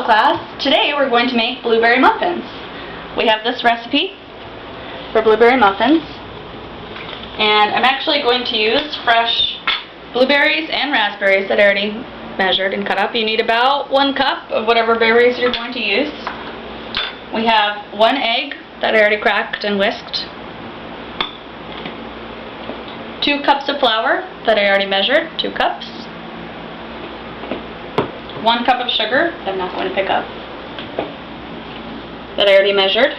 Hello class! Today we're going to make blueberry muffins. We have this recipe for blueberry muffins, and I'm actually going to use fresh blueberries and raspberries that I already measured and cut up. You need about 1 cup of whatever berries you're going to use. We have 1 egg that I already cracked and whisked, 2 cups of flour that I already measured, 2 cups, 1 cup of sugar that I'm not going to pick up, that I already measured,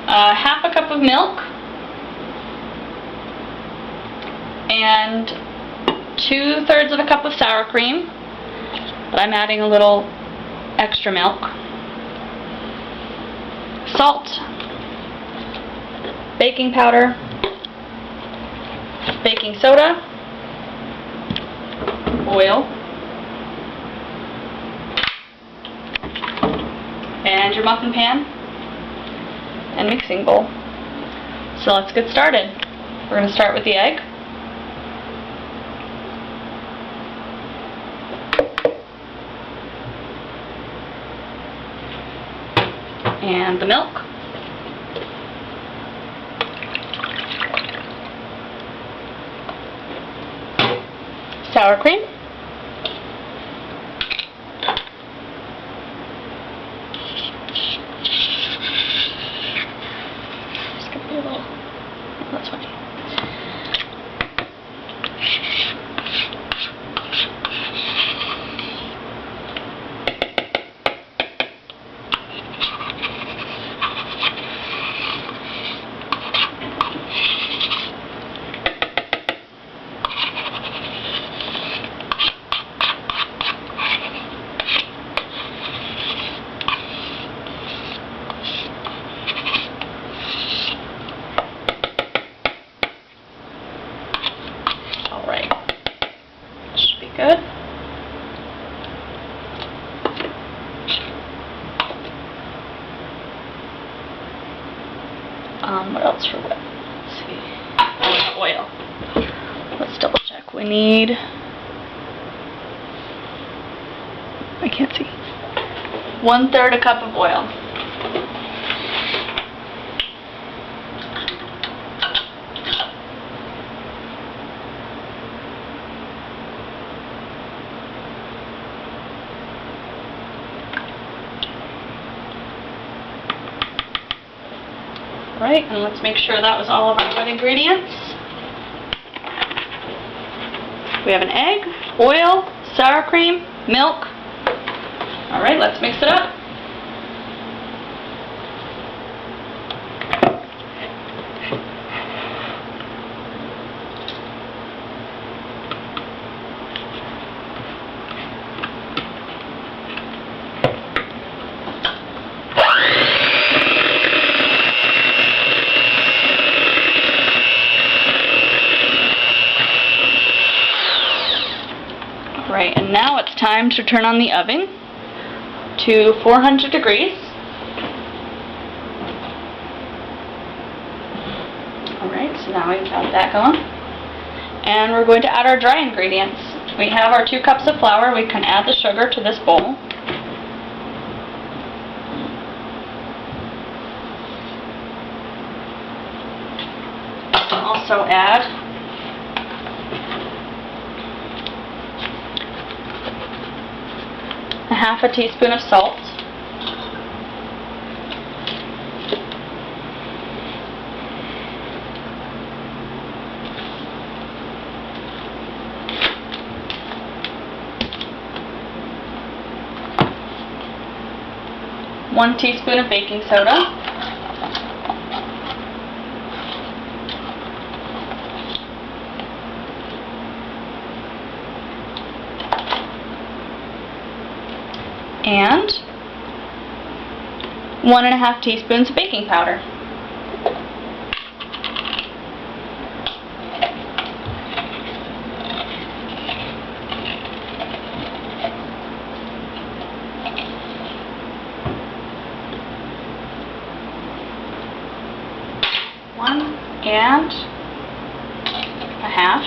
half a cup of milk, and 2/3 of a cup of sour cream, but I'm adding a little extra milk, salt, baking powder, baking soda, oil, and your muffin pan and mixing bowl. So let's get started. We're going to start with the egg. And the milk. Sour cream. Just gonna be a little, that's fine. Alright, should be good. What else for what? Let's see. Oil. Let's double check. We need, I can't see, 1/3 a cup of oil. Right, and let's make sure that was all of our wet ingredients. We have an egg, oil, sour cream, milk. Alright, let's mix it up. Right, and now it's time to turn on the oven to 400 degrees. Alright, so now we've got that going. And we're going to add our dry ingredients. We have our 2 cups of flour. We can add the sugar to this bowl. Also add half a teaspoon of salt, one teaspoon of baking soda, and 1½ teaspoons of baking powder. One and a half.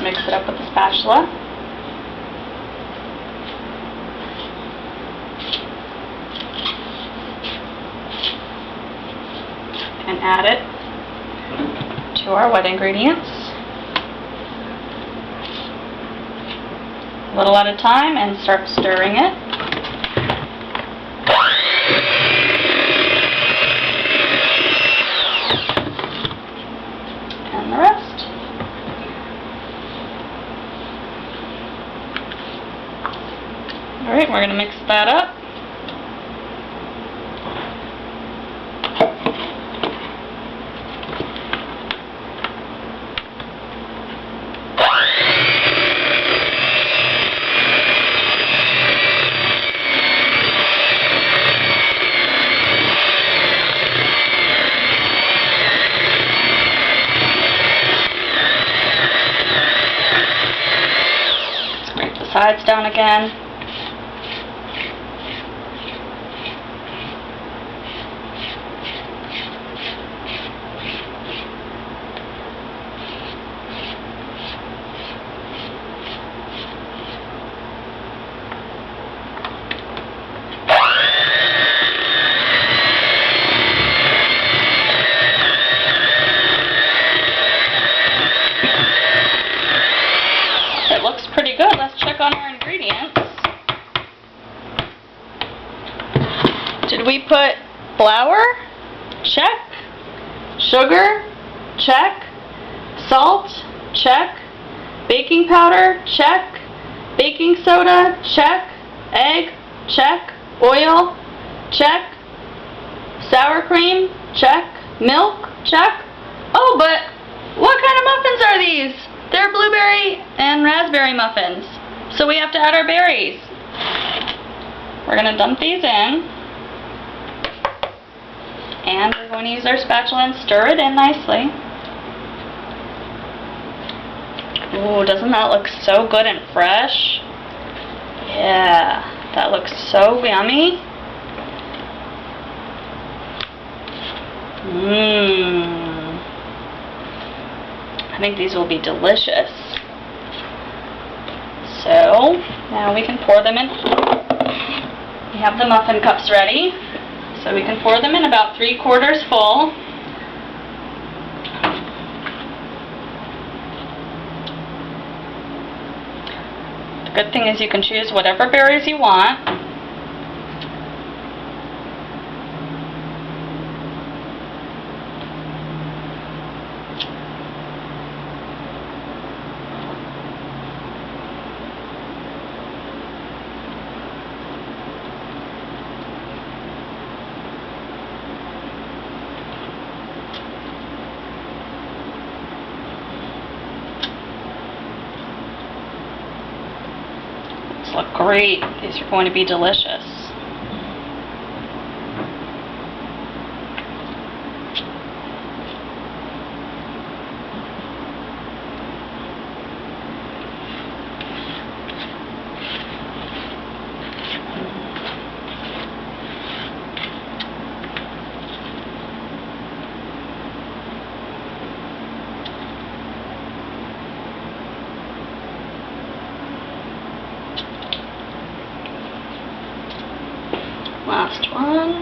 mix it up with a spatula. And add it to our wet ingredients. A little at a time, and start stirring it. And the rest. Alright, we're going to mix that up. Sides down again. It looks pretty good. Let's check on our ingredients. Did we put flour? Check. Sugar? Check. Salt? Check. Baking powder? Check. Baking soda? Check. Egg? Check. Oil? Check. Sour cream? Check. Milk? Check. Oh, but what kind of muffins are these? They're blueberry and raspberry muffins. So we have to add our berries. We're going to dump these in. And we're going to use our spatula and stir it in nicely. Ooh, doesn't that look so good and fresh? Yeah, that looks so yummy. I think these will be delicious. So, now we can pour them in. We have the muffin cups ready. So we can pour them in about 3/4 full. The good thing is you can choose whatever berries you want. Look great. These are going to be delicious. Last one.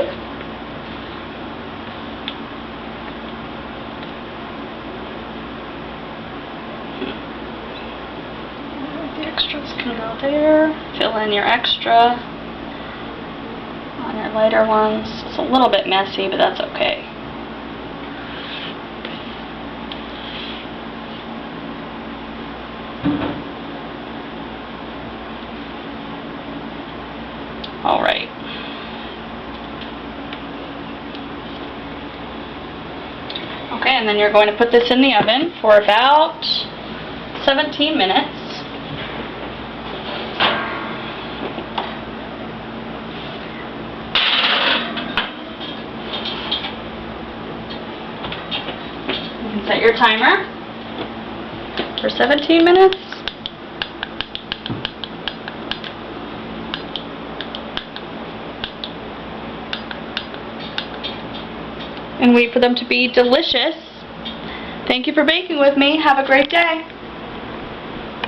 The extras can go there. Fill in your extra on your lighter ones. It's a little bit messy, but that's okay. All right. Okay, and then you're going to put this in the oven for about 17 minutes. You can set your timer for 17 minutes. And wait for them to be delicious. Thank you for baking with me. Have a great day.